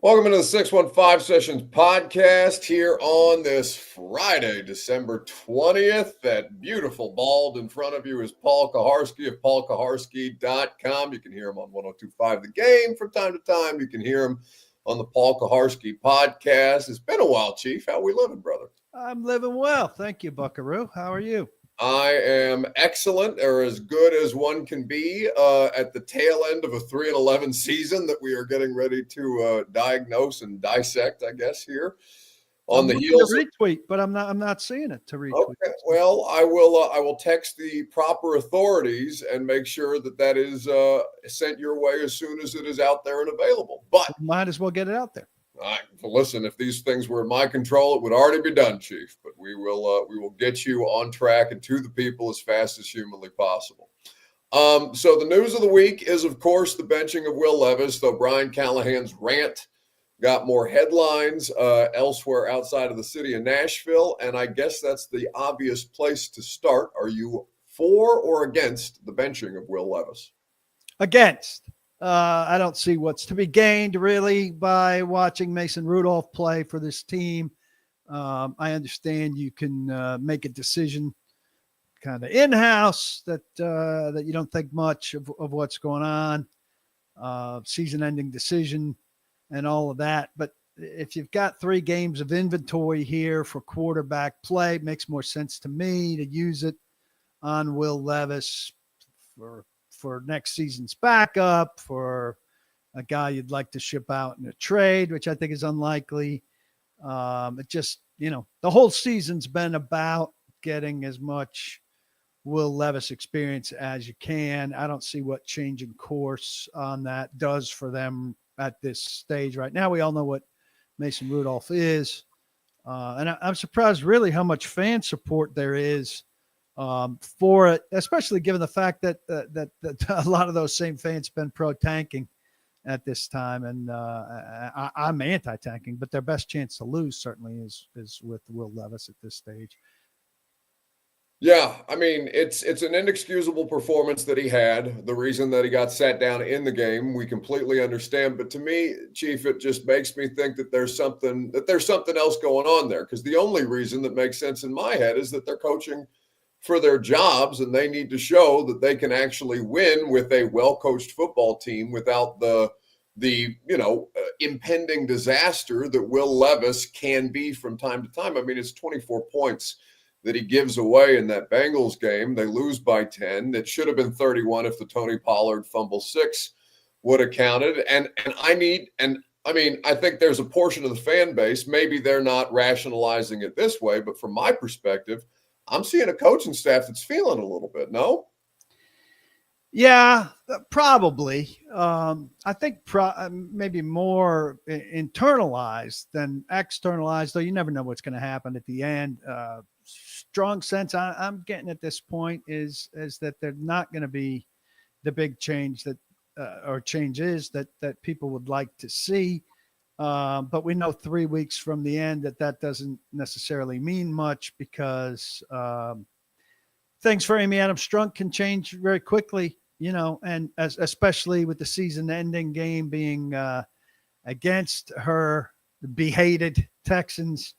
Welcome into the 615 Sessions podcast here on this Friday, December 20th. That beautiful bald in front of you is Paul Kaharski of paulkaharski.com. You can hear him on 102.5 The Game from time to time. You can hear him on the Paul Kaharski podcast. It's been a while, Chief. How we living, brother? I'm living well. Thank you, Buckaroo. How are you? I am excellent, or as good as one can be at the tail end of a 3-11 season that we are getting ready to diagnose and dissect, I guess, here on the heels. To retweet, but I'm not seeing it to retweet. Okay. Well, I will text the proper authorities and make sure that is sent your way as soon as it is out there and available. But might as well get it out there. Listen, if these things were in my control, it would already be done, Chief. But we will get you on track and to the people as fast as humanly possible. So the news of the week is, of course, the benching of Will Levis, though Callahans Rant got more headlines elsewhere outside of the city of Nashville. And I guess that's the obvious place to start. Are you for or against the benching of Will Levis? Against. I don't see what's to be gained really by watching Mason Rudolph play for this team. I understand you can make a decision kind of in-house that you don't think much of what's going on, season-ending decision and all of that. But if you've got 3 games of inventory here for quarterback play, it makes more sense to me to use it on Will Levis for next season's backup, for a guy you'd like to ship out in a trade, which I think is unlikely. It just, the whole season's been about getting as much Will Levis experience as you can. I don't see what changing course on that does for them at this stage right now. We all know what Mason Rudolph is. And I'm surprised really how much fan support there is for it, especially given the fact that a lot of those same fans have been pro-tanking at this time, and I'm anti-tanking, but their best chance to lose certainly is with Will Levis at this stage. Yeah, I mean, it's an inexcusable performance that he had. The reason that he got sat down in the game, we completely understand. But to me, Chief, it just makes me think that there's something else going on there, because the only reason that makes sense in my head is that they're coaching for their jobs, and they need to show that they can actually win with a well-coached football team without the impending disaster that Will Levis can be from time to time. I mean, it's 24 points that he gives away in that Bengals game. They lose by 10. It should have been 31 if the Tony Pollard fumble 6 would have counted. And I think there's a portion of the fan base, maybe they're not rationalizing it this way, but from my perspective, I'm seeing a coaching staff that's feeling a little bit, no? Yeah, probably. I think maybe more internalized than externalized, though you never know what's going to happen at the end. Strong sense I'm getting at this point is that they're not going to be the big change that or changes that people would like to see. But we know 3 weeks from the end that doesn't necessarily mean much, because things for Amy Adams-Strunk can change very quickly, and especially with the season-ending game being against her be-hated Texans,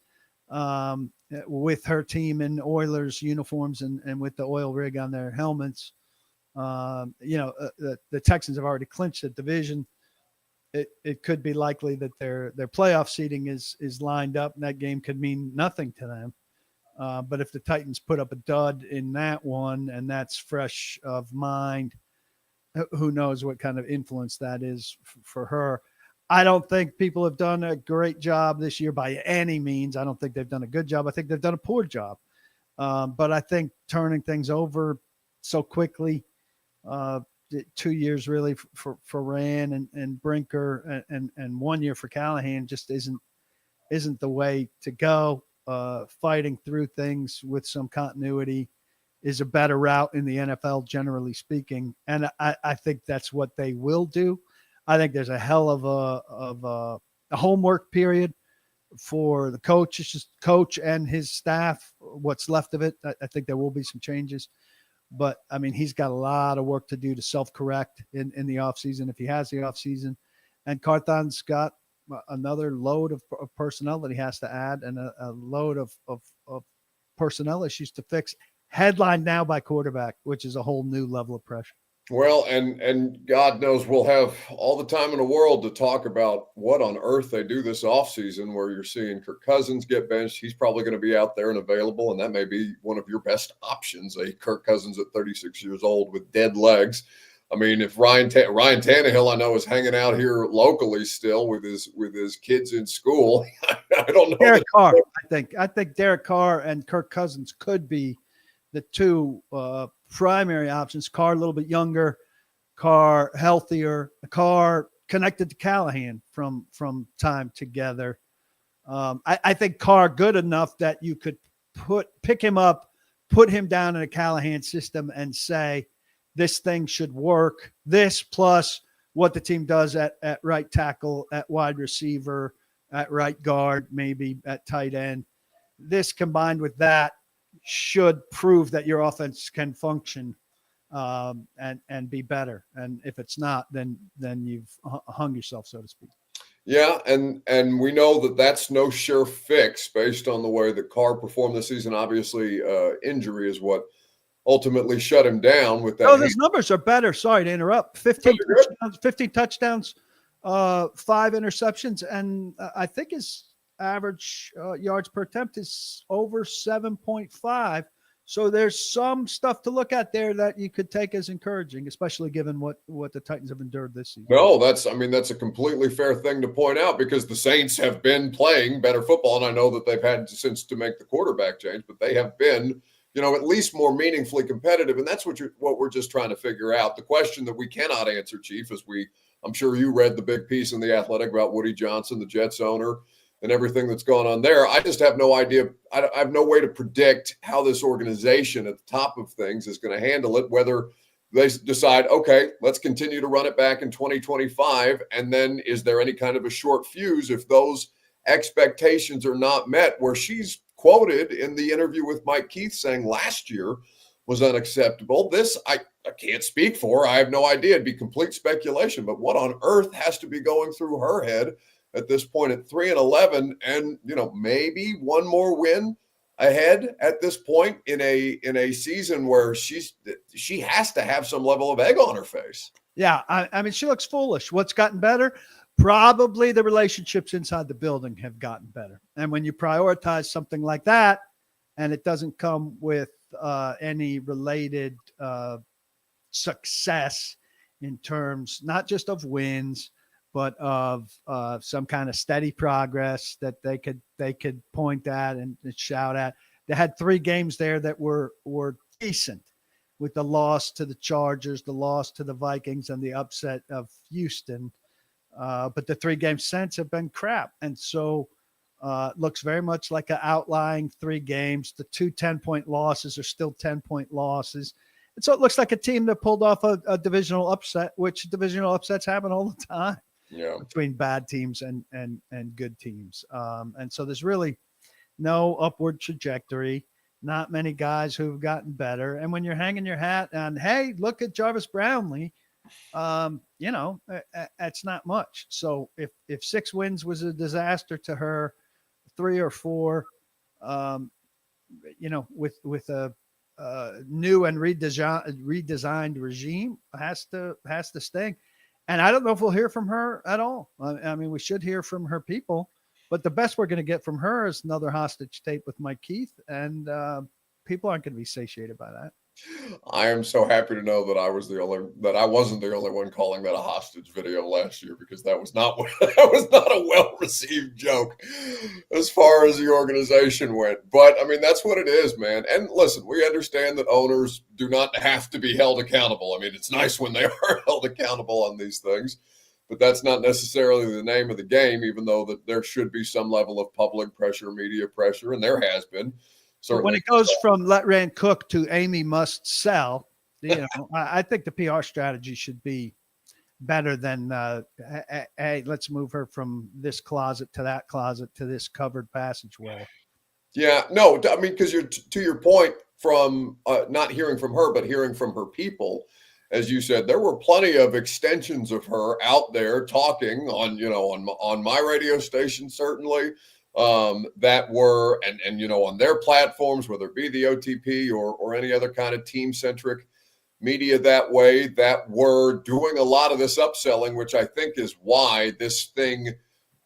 with her team in Oilers uniforms and with the oil rig on their helmets. The Texans have already clinched the division. It could be likely that their playoff seeding is lined up, and that game could mean nothing to them. But if the Titans put up a dud in that one, and that's fresh of mind, who knows what kind of influence that is for her. I don't think people have done a great job this year by any means. I don't think they've done a good job. I think they've done a poor job. But I think turning things over so quickly, 2 years really for Rand and Brinker and 1 year for Callahan just isn't the way to go. Fighting through things with some continuity is a better route in the NFL, generally speaking. And I think that's what they will do. I think there's a hell of a homework period for the coach and his staff, what's left of it. I think there will be some changes. But, I mean, he's got a lot of work to do to self-correct in the offseason if he has the offseason. And Carthon's got another load of personnel that he has to add, and a load of personnel issues to fix. Headlined now by quarterback, which is a whole new level of pressure. Well, and God knows we'll have all the time in the world to talk about what on earth they do this offseason, where you're seeing Kirk Cousins get benched. He's probably going to be out there and available, and that may be one of your best options, a Kirk Cousins at 36 years old with dead legs. I mean, if Ryan Tannehill, I know, is hanging out here locally still with his kids in school, I don't know. Derek Carr, I think Derek Carr and Kirk Cousins could be the two primary options. Carr a little bit younger, Carr healthier, Carr connected to Callahan from time together. I think Carr good enough that you could pick him up, put him down in a Callahan system, and say this thing should work. This plus what the team does at right tackle, at wide receiver, at right guard, maybe at tight end. This combined with that should prove that your offense can function and be better. And if it's not, then you've hung yourself, so to speak. Yeah, and we know that that's no sure fix based on the way that Carr performed this season. Obviously, injury is what ultimately shut him down with that. Oh, his numbers are better. Sorry to interrupt. 15 touchdowns, 5 interceptions, and I think his average yards per attempt is over 7.5. So there's some stuff to look at there that you could take as encouraging, especially given what the Titans have endured this season. No, that's a completely fair thing to point out, because the Saints have been playing better football, and I know that they've had since to make the quarterback change, but they have been, at least more meaningfully competitive, and that's what we're just trying to figure out. The question that we cannot answer, Chief, is I'm sure you read the big piece in The Athletic about Woody Johnson, the Jets owner, and everything that's going on there. I just have no idea. I have no way to predict how this organization at the top of things is going to handle it, whether they decide, okay, let's continue to run it back in 2025. And then is there any kind of a short fuse if those expectations are not met, where she's quoted in the interview with Mike Keith saying last year was unacceptable. This I can't speak for. I have no idea. It'd be complete speculation. But what on earth has to be going through her head at this point at 3-11, and maybe one more win ahead at this point in a season where she has to have some level of egg on her face. Yeah, I mean, she looks foolish. What's gotten better? Probably the relationships inside the building have gotten better. And when you prioritize something like that, and it doesn't come with any related success in terms not just of wins, but of some kind of steady progress that they could point at and shout at. They had 3 games there that were decent, with the loss to the Chargers, the loss to the Vikings, and the upset of Houston. But the 3 games since have been crap. And so it looks very much like an outlying 3 games. The 2 10-point losses are still 10-point losses. And so it looks like a team that pulled off a divisional upset, which divisional upsets happen all the time. Yeah. Between bad teams and good teams. And so there's really no upward trajectory, not many guys who've gotten better. And when you're hanging your hat on, hey, look at Jarvis Brownlee, that's not much. So if 6 wins was a disaster to her, 3 or 4, with a new and redesigned regime has to sting. And I don't know if we'll hear from her at all. I mean, we should hear from her people, but the best we're going to get from her is another hostage tape with Mike Keith, and people aren't going to be satiated by that. I am so happy to know that I wasn't the only one calling that a hostage video last year, because that was not a well-received joke as far as the organization went. But I mean, that's what it is, man. And listen, we understand that owners do not have to be held accountable. I mean, it's nice when they are held accountable on these things, but that's not necessarily the name of the game, even though that there should be some level of public pressure, media pressure, and there has been. So when it goes from let Rand cook to Amy must sell, I think the PR strategy should be better than, hey, let's move her from this closet to that closet to this covered passageway. Yeah, no, I mean, because you're to your point from not hearing from her, but hearing from her people. as you said, there were plenty of extensions of her out there talking on my radio station, certainly, that were, and on their platforms, whether it be the OTP or any other kind of team-centric media that way, that were doing a lot of this upselling, which I think is why this thing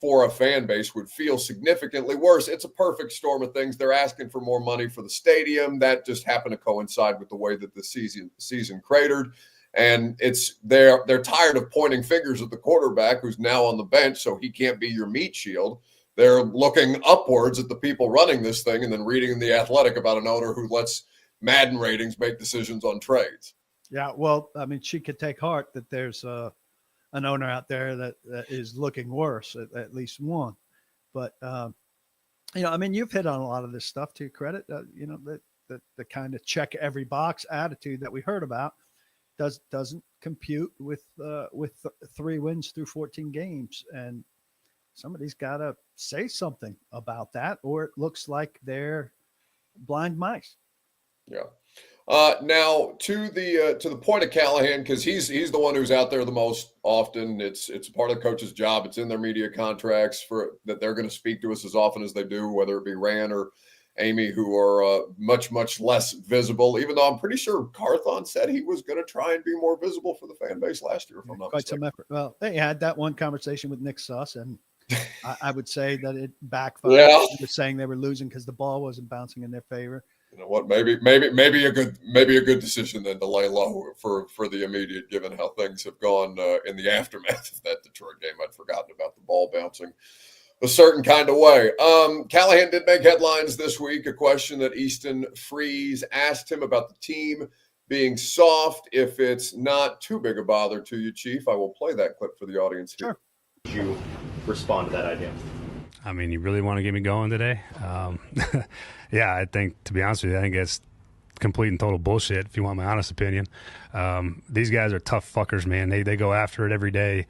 for a fan base would feel significantly worse. It's a perfect storm of things. They're asking for more money for the stadium. That just happened to coincide with the way that the season cratered. And they're tired of pointing fingers at the quarterback who's now on the bench, so he can't be your meat shield. They're looking upwards at the people running this thing and then reading in The Athletic about an owner who lets Madden ratings make decisions on trades. Yeah, well, I mean, she could take heart that there's an owner out there that is looking worse, at least one. But, I mean, you've hit on a lot of this stuff to your credit. The kind of check every box attitude that we heard about doesn't compute with 3 wins through 14 games. And somebody's got to say something about that, or it looks like they're blind mice. Yeah. Now to the point of Callahan, because he's the one who's out there the most often. It's part of the coach's job. It's in their media contracts that they're going to speak to us as often as they do, whether it be Rand or Amy, who are much less visible. Even though I'm pretty sure Carthon said he was going to try and be more visible for the fan base last year. If I'm not quite mistaken. some effort. Well, they had that one conversation with Nick Suss, and I would say that it backfired. Yeah. They were saying they were losing because the ball wasn't bouncing in their favor. You know what? Maybe a good decision then to lay low for the immediate, given how things have gone in the aftermath of that Detroit game. I'd forgotten about the ball bouncing a certain kind of way. Callahan did make headlines this week. A question that Easton Freeze asked him about the team being soft. If it's not too big a bother to you, Chief, I will play that clip for the audience here. Sure. Did you respond to that idea? I mean, you really want to get me going today? Yeah, I think, to be honest with you, I think it's complete and total bullshit, if you want my honest opinion. These guys are tough fuckers, man. They go after it every day.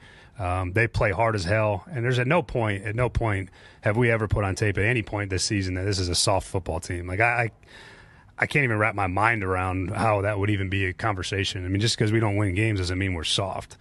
They play hard as hell. And there's at no point have we ever put on tape at any point this season that this is a soft football team. Like, I can't even wrap my mind around how that would even be a conversation. I mean, just because we don't win games doesn't mean we're soft.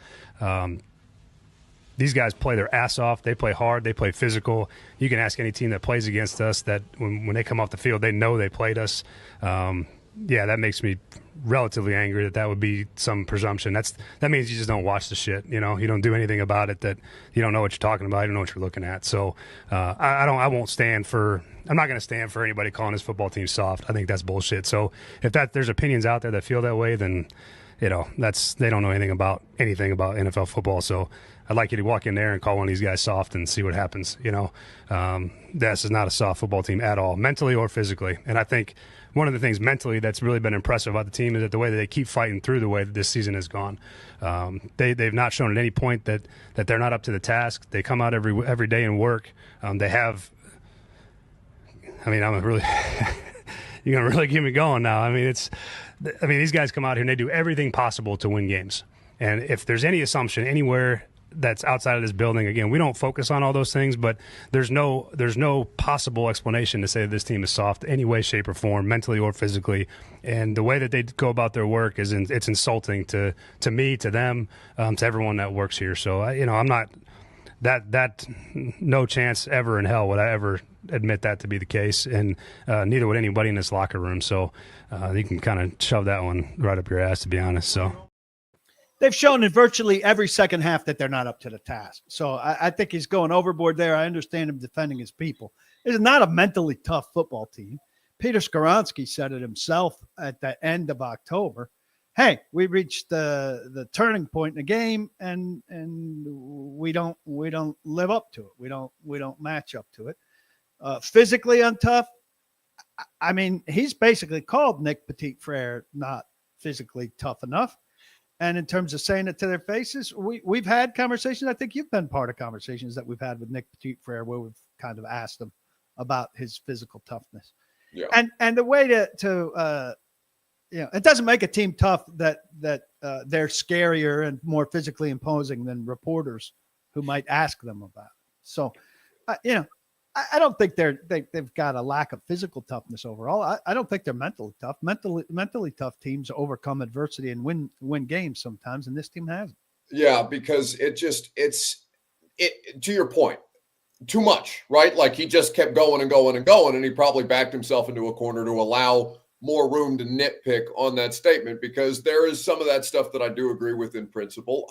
These guys play their ass off. They play hard. They play physical. You can ask any team that plays against us that when they come off the field, they know they played us. Yeah, that makes me relatively angry that would be some presumption. That means you just don't watch the shit. You don't do anything about it, that you don't know what you're talking about. You don't know what you're looking at. So I'm not going to stand for anybody calling this football team soft. I think that's bullshit. So if there's opinions out there that feel that way, then they don't know anything about NFL football. So I'd like you to walk in there and call one of these guys soft and see what happens. This is not a soft football team at all, mentally or physically. And I think one of the things mentally that's really been impressive about the team is that the way that they keep fighting through the way that this season has gone. They've not shown at any point that they're not up to the task. They come out every day and work. They have. I mean, you're gonna really get me going now. I mean, these guys come out here and they do everything possible to win games. And if there's any assumption anywhere that's outside of this building, again, we don't focus on all those things, but there's no possible explanation to say that this team is soft any way, shape, or form, mentally or physically. And the way that they go about their work it's insulting to me, to them, to everyone that works here. So I'm not that no chance ever in hell would I ever admit that to be the case, and neither would anybody in this locker room. So you can kind of shove that one right up your ass, to be honest. So. They've shown in virtually every second half that they're not up to the task. So I think he's going overboard there. I understand him defending his people. It is not a mentally tough football team. Peter Skoronski said it himself at the end of October. Hey, we reached the turning point in the game, and we don't live up to it. We don't match up to it. Physically untough. I mean, he's basically called Nick Petit-Frere not physically tough enough. And in terms of saying it to their faces, we've had conversations. I think you've been part of conversations that we've had with Nick Petit-Frere where we've kind of asked him about his physical toughness. Yeah. And the way to it doesn't make a team tough that they're scarier and more physically imposing than reporters who might ask them about it. So, I don't think they've got a lack of physical toughness overall. I don't think they're mentally tough. Mentally tough teams overcome adversity and win games sometimes, and this team hasn't. Yeah, because it's to your point, too much, right? Like he just kept going and going and going, and he probably backed himself into a corner to allow more room to nitpick on that statement, because there is some of that stuff that I do agree with in principle.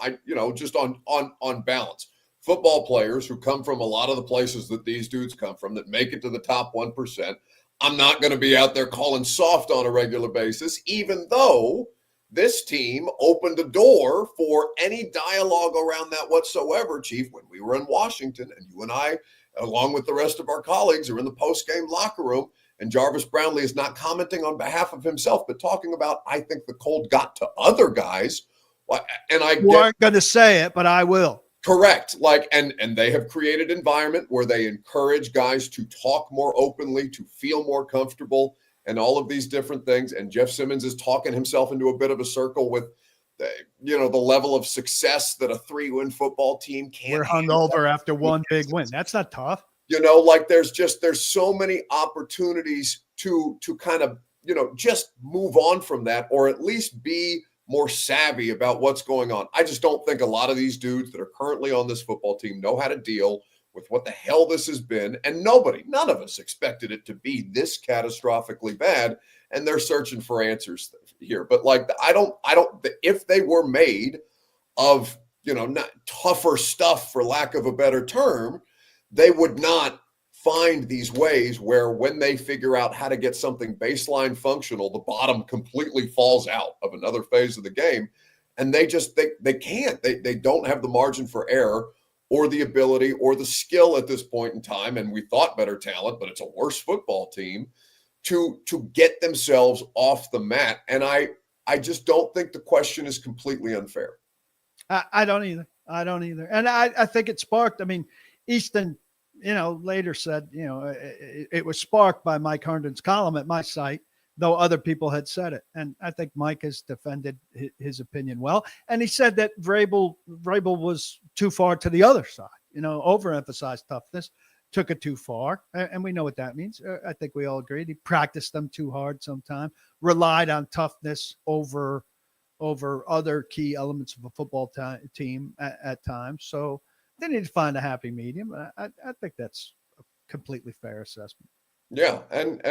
Just on balance. Football players who come from a lot of the places that these dudes come from that make it to the top 1%, I'm not going to be out there calling soft on a regular basis, even though this team opened a door for any dialogue around that whatsoever, Chief, when we were in Washington, and you and I, along with the rest of our colleagues, are in the post-game locker room, and Jarvis Brownlee is not commenting on behalf of himself, but talking about, I think the cold got to other guys. And You aren't going to say it, but I will. Correct. And they have created an environment where they encourage guys to talk more openly, to feel more comfortable, and all of these different things. And Jeff Simmons is talking himself into a bit of a circle with, the level of success that a 3-win football team can't. We're hungover after one big win. That's not tough. There's so many opportunities to kind of, just move on from that, or at least be more savvy about what's going on. I just don't think a lot of these dudes that are currently on this football team know how to deal with what the hell this has been. And none of us expected it to be this catastrophically bad. And they're searching for answers here. But if they were made of, not tougher stuff, for lack of a better term, they would not find these ways where when they figure out how to get something baseline functional, the bottom completely falls out of another phase of the game. And they can't. They don't have the margin for error or the ability or the skill at this point in time. And we thought better talent, but it's a worse football team to get themselves off the mat. And I just don't think the question is completely unfair. I don't either. And I think it sparked. I mean, Easton, later said, it was sparked by Mike Herndon's column at my site, though other people had said it. And I think Mike has defended his opinion well. And he said that Vrabel was too far to the other side, overemphasized toughness, took it too far. And we know what that means. I think we all agreed. He practiced them too hard sometime, relied on toughness over other key elements of a football team at times. So they need to find a happy medium. I think that's a completely fair assessment. Yeah. And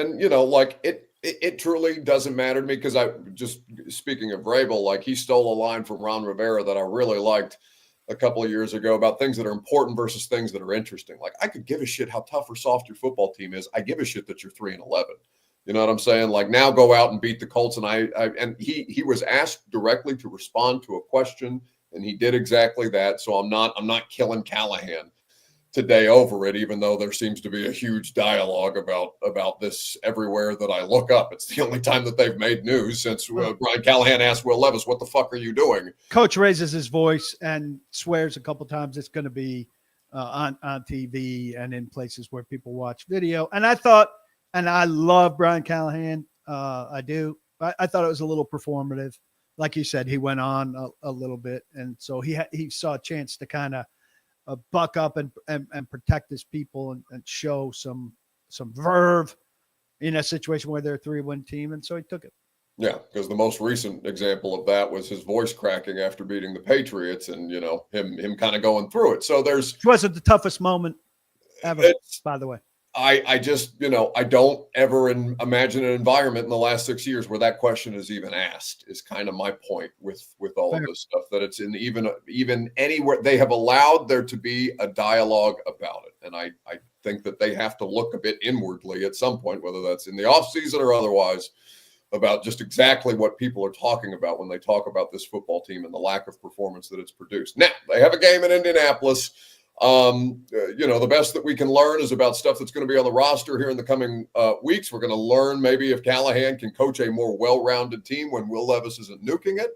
it truly doesn't matter to me, because speaking of Vrabel, he stole a line from Ron Rivera that I really liked a couple of years ago about things that are important versus things that are interesting. I could give a shit how tough or soft your football team is. I give a shit that you're 3-11. You know what I'm saying? Now go out and beat the Colts. And he was asked directly to respond to a question, and he did exactly that. So I'm not killing Callahan today over it, even though there seems to be a huge dialogue about this everywhere that I look up. It's the only time that they've made news since Brian Callahan asked Will Levis, "What the fuck are you doing?" Coach raises his voice and swears a couple times. It's going to be on TV and in places where people watch video. And I thought, and I love Brian Callahan. I do. I thought it was a little performative. Like you said, he went on a little bit. And so he saw a chance to kind of buck up and protect his people and show some verve in a situation where they're a 3-win team. And so he took it. Yeah, because the most recent example of that was his voice cracking after beating the Patriots, and him kind of going through it. So it wasn't the toughest moment ever, by the way. I just, I don't ever imagine an environment in the last 6 years where that question is even asked, is kind of my point with all of this stuff, that it's in even anywhere they have allowed there to be a dialogue about it. And I think that they have to look a bit inwardly at some point, whether that's in the off season or otherwise, about just exactly what people are talking about when they talk about this football team and the lack of performance that it's produced. Now they have a game in Indianapolis. The best that we can learn is about stuff that's going to be on the roster here in the coming weeks. We're going to learn maybe if Callahan can coach a more well-rounded team when Will Levis isn't nuking it,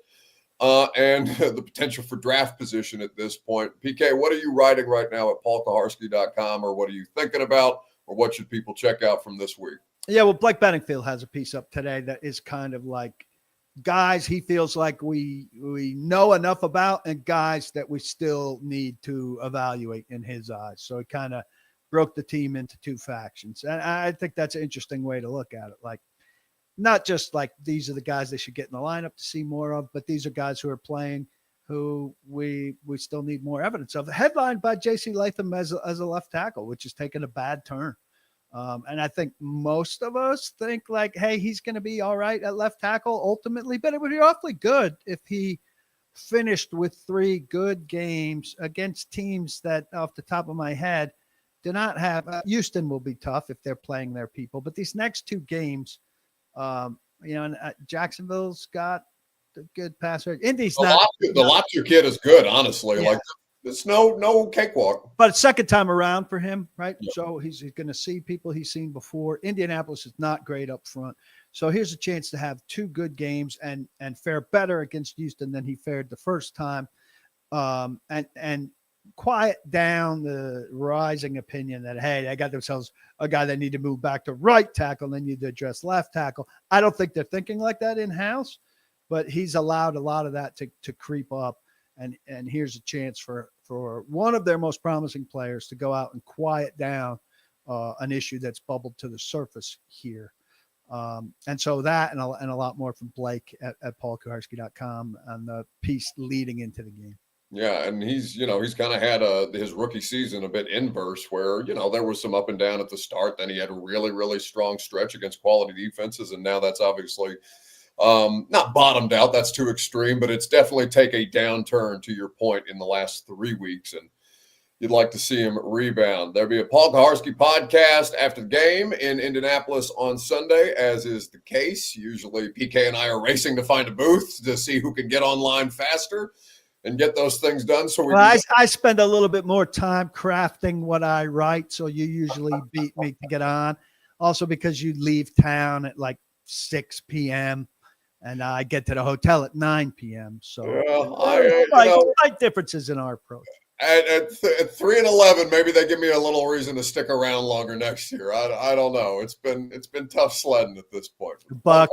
and the potential for draft position at this point. PK, what are you writing right now at paulkaharski.com, or what are you thinking about, or what should people check out from this week? Yeah, well, Blake Benningfield has a piece up today that is kind of like guys he feels like we know enough about, and guys that we still need to evaluate in his eyes. So he kind of broke the team into two factions. And I think that's an interesting way to look at it. Like, not just like these are the guys they should get in the lineup to see more of, but these are guys who are playing who we still need more evidence of. Headlined by J.C. Latham as a left tackle, which has taken a bad turn. And I think most of us think like, hey, he's going to be all right at left tackle ultimately, but it would be awfully good if he finished with 3 good games against teams that, off the top of my head, do not have Houston will be tough if they're playing their people, but these next 2 games, and Jacksonville's got a good passer. Indy's not. The Lobster kid is good, honestly. Yeah. Like, it's no cakewalk. But it's second time around for him, right? Yeah. So he's going to see people he's seen before. Indianapolis is not great up front. So here's a chance to have 2 good games and fare better against Houston than he fared the first time. And quiet down the rising opinion that, hey, they got themselves a guy they need to move back to right tackle and they need to address left tackle. I don't think they're thinking like that in-house, but he's allowed a lot of that to creep up. And here's a chance for one of their most promising players to go out and quiet down an issue that's bubbled to the surface here. And so that and a lot more from Blake at paulkuharski.com on the piece leading into the game. Yeah, and he's kind of had his rookie season a bit inverse where, there was some up and down at the start. Then he had a really, really strong stretch against quality defenses. And now that's obviously not bottomed out. That's too extreme, but it's definitely take a downturn, to your point, in the last 3 weeks. And you'd like to see him rebound. There'll be a Paul Kuharski podcast after the game in Indianapolis on Sunday, as is the case. Usually PK and I are racing to find a booth to see who can get online faster and get those things done. So I spend a little bit more time crafting what I write. So you usually beat me to get on. Also because you leave town at like 6 p.m. and I get to the hotel at 9 p.m. So slight differences in our approach. At 3 and 11, maybe they give me a little reason to stick around longer next year. I don't know. It's been tough sledding at this point. Buck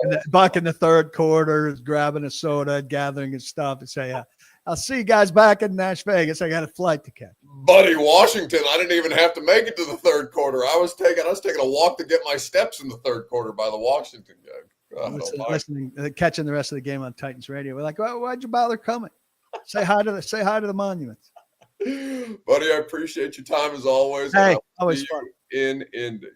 in the third quarter is grabbing a soda, gathering his stuff, and say, "I'll see you guys back in Nash Vegas. I got a flight to catch." Buddy, Washington, I didn't even have to make it to the third quarter. I was taking a walk to get my steps in the third quarter by the Washington game. Listening, catching the rest of the game on Titans radio. We're like, well, why'd you bother coming? Say hi to the monuments. Buddy, I appreciate your time as always. Hey, always fun. In Indy.